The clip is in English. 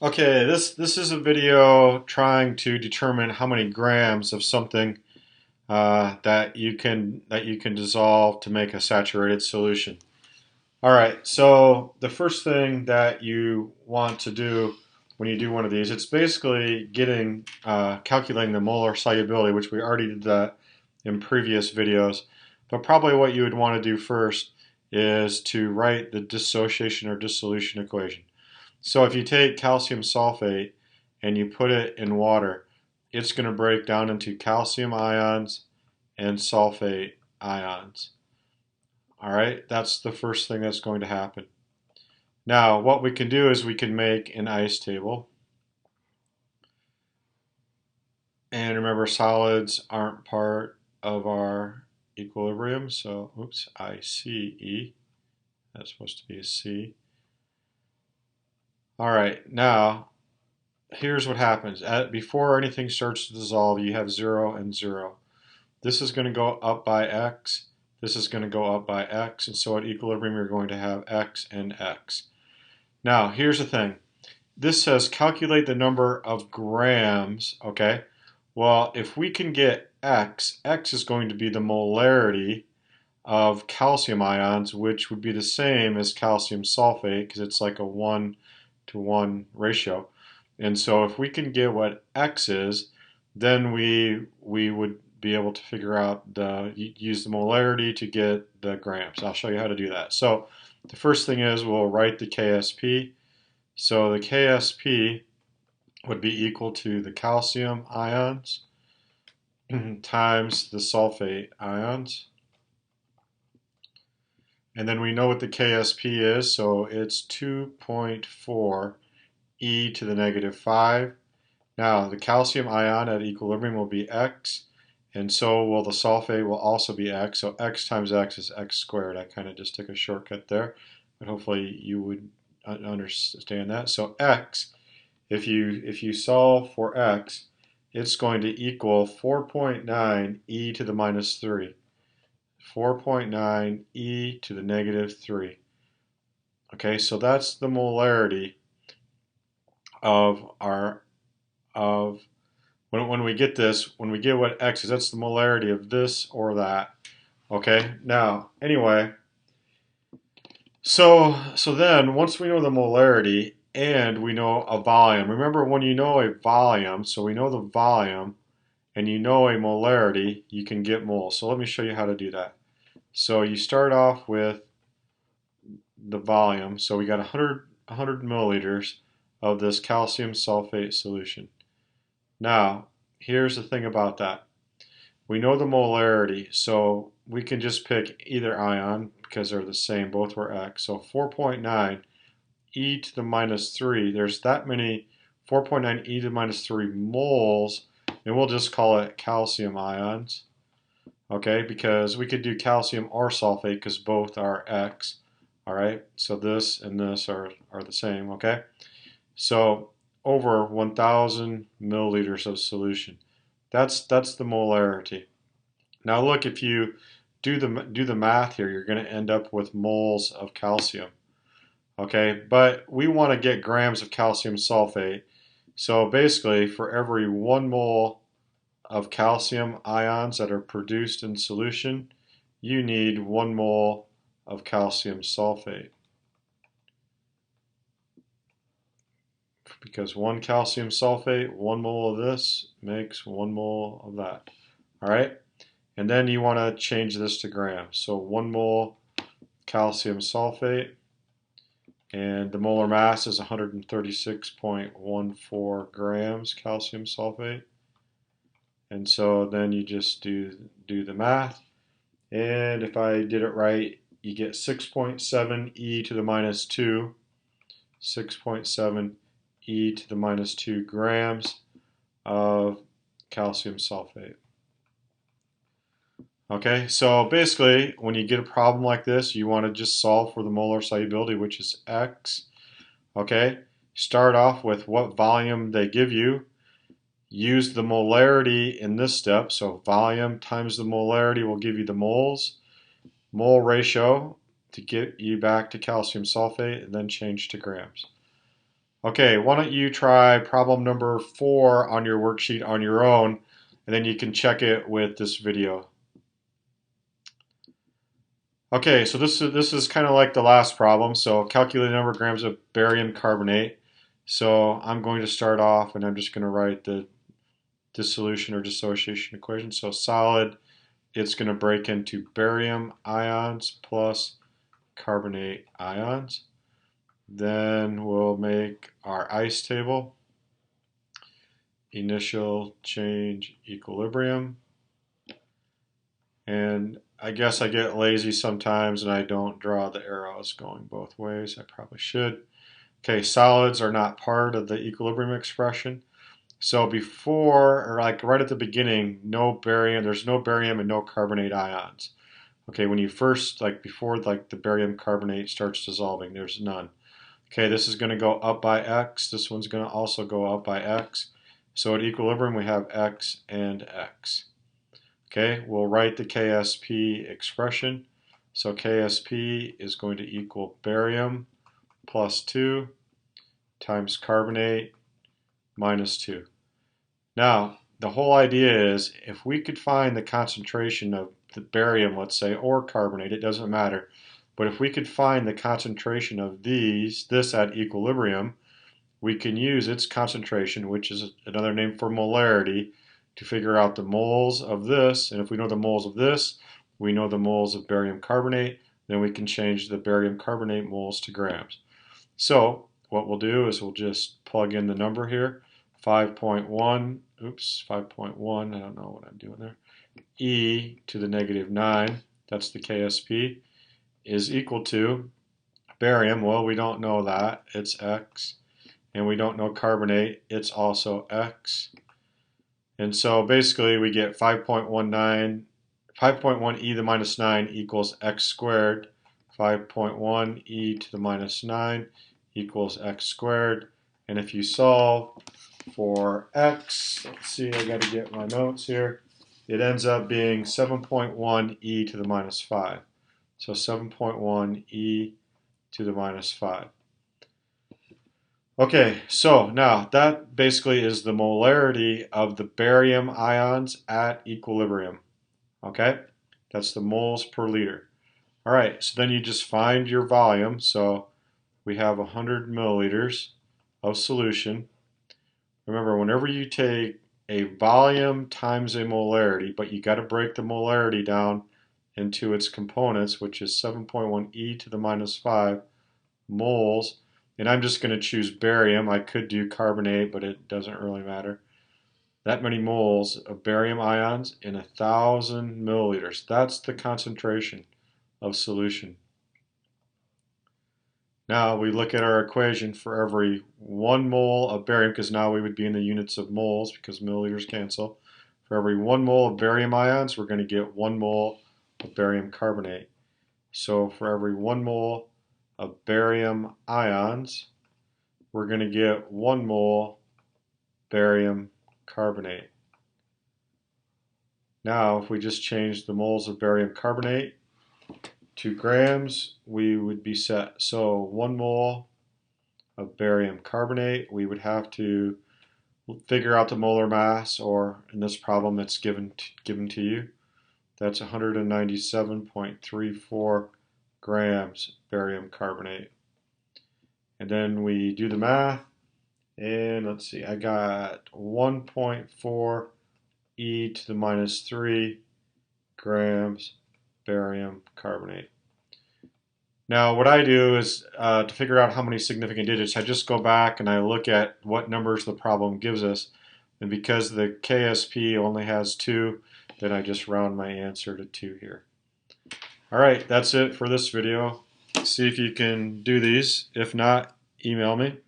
Okay, this is a video trying to determine how many grams of something that you can dissolve to make a saturated solution. All right, so the first thing that you want to do when you do one of these, it's basically calculating the molar solubility, which we already did that in previous videos. But probably what you would want to do first is to write the dissociation or dissolution equation. So if you take calcium sulfate and you put it in water, it's going to break down into calcium ions and sulfate ions. All right, that's the first thing that's going to happen. Now, what we can do is we can make an ice table. And remember, solids aren't part of our equilibrium, so oops, ICE. That's supposed to be a C. All right, now here's what happens. Before anything starts to dissolve, you have 0 and 0. This is going to go up by x. This is going to go up by x. And so at equilibrium, you're going to have x and x. Now, here's the thing. This says calculate the number of grams, okay? Well, if we can get x, x is going to be the molarity of calcium ions, which would be the same as calcium sulfate because it's like a 1-to-1 ratio. And so if we can get what x is, then we would be able to figure out use the molarity to get the grams. I'll show you how to do that. So the first thing is we'll write the Ksp. So the Ksp would be equal to the calcium ions times the sulfate ions. And then we know what the Ksp is, so it's 2.4 e to the negative 5. Now, the calcium ion at equilibrium will be x, and so will the sulfate will also be x. So x times x is x squared. I kind of just took a shortcut there, but hopefully you would understand that. So x, if you solve for x, it's going to equal 4.9 e to the minus 3. 4.9 e to the negative 3. Okay, so that's the molarity of our of when we get this, when we get what x is, that's the molarity of this or that. Okay, now anyway, so then once we know the molarity and we know a volume, remember when you know a volume, so we know the volume and you know a molarity, you can get moles. So let me show you how to do that. So you start off with the volume. So we got 100 milliliters of this calcium sulfate solution. Now, here's the thing about that. We know the molarity, so we can just pick either ion because they're the same, both were x. So 4.9 e to the minus 3, there's that many 4.9 e to the minus 3 moles, and we'll just call it calcium ions. Okay, because we could do calcium or sulfate because both are x. All right, so this and this are the same, okay? So over 1,000 milliliters of solution. That's the molarity. Now look, if you do the math here, you're going to end up with moles of calcium. Okay, but we want to get grams of calcium sulfate. So basically, for every 1 mole of calcium ions that are produced in solution, you need 1 mole of calcium sulfate. Because 1 calcium sulfate, 1 mole of this makes 1 mole of that. All right? And then you want to change this to grams. So 1 mole calcium sulfate, and the molar mass is 136.14 grams calcium sulfate. And so then you just do the math. And if I did it right, you get 6.7 e to the minus 2, 6.7 e to the minus 2 grams of calcium sulfate. Okay, so basically, when you get a problem like this, you want to just solve for the molar solubility, which is x. Okay, start off with what volume they give you. Use the molarity in this step, so volume times the molarity will give you the moles. Mole ratio to get you back to calcium sulfate, and then change to grams. Okay, why don't you try problem number 4 on your worksheet on your own, and then you can check it with this video. Okay, so this is kind of like the last problem. So calculate the number of grams of barium carbonate. So I'm going to start off and I'm just going to write the dissolution or dissociation equation. So solid, it's going to break into barium ions plus carbonate ions. Then we'll make our ice table. Initial change equilibrium. And I guess I get lazy sometimes and I don't draw the arrows going both ways. I probably should. Okay, solids are not part of the equilibrium expression. So before, or like right at the beginning, no barium, there's no barium and no carbonate ions. Okay, when you first, like before like the barium carbonate starts dissolving, there's none. Okay, this is going to go up by x. This one's going to also go up by x. So at equilibrium we have x and x. Okay, we'll write the Ksp expression. So Ksp is going to equal barium plus 2 times carbonate minus 2. Now, the whole idea is if we could find the concentration of the barium, let's say, or carbonate, it doesn't matter, but if we could find the concentration of this at equilibrium, we can use its concentration, which is another name for molarity, to figure out the moles of this. And if we know the moles of this, we know the moles of barium carbonate, then we can change the barium carbonate moles to grams. So what we'll do is we'll just plug in the number here, 5.1, oops, 5.1, I don't know what I'm doing there, e to the negative 9, that's the Ksp, is equal to barium, well, we don't know that, it's x, and we don't know carbonate, it's also x. And so basically we get 5.1 e to the minus 9 equals x squared. 5.1 e to the minus 9 equals x squared. And if you solve for x, let's see, I got to get my notes here. It ends up being 7.1 e to the minus 5. So 7.1 e to the minus 5. Okay, so now that basically is the molarity of the barium ions at equilibrium. Okay, that's the moles per liter. All right, so then you just find your volume. So we have 100 milliliters of solution. Remember, whenever you take a volume times a molarity, but you got to break the molarity down into its components, which is 7.1 e to the minus 5 moles. And I'm just going to choose barium. I could do carbonate, but it doesn't really matter. That many moles of barium ions in 1,000 milliliters. That's the concentration of solution. Now we look at our equation for every 1 mole of barium, because now we would be in the units of moles because milliliters cancel. For every 1 mole of barium ions, we're going to get 1 mole of barium carbonate. So for every 1 mole of barium ions, we're going to get 1 mole barium carbonate. Now, if we just change the moles of barium carbonate to grams, we would be set. So 1 mole of barium carbonate, we would have to figure out the molar mass, or in this problem, it's given to you. That's 197.34 grams barium carbonate. And then we do the math, and let's see, I got 1.4 e to the minus 3 grams barium carbonate. Now what I do is to figure out how many significant digits, I just go back and I look at what numbers the problem gives us, and because the Ksp only has 2, then I just round my answer to 2 here. Alright, that's it for this video. See if you can do these. If not, email me.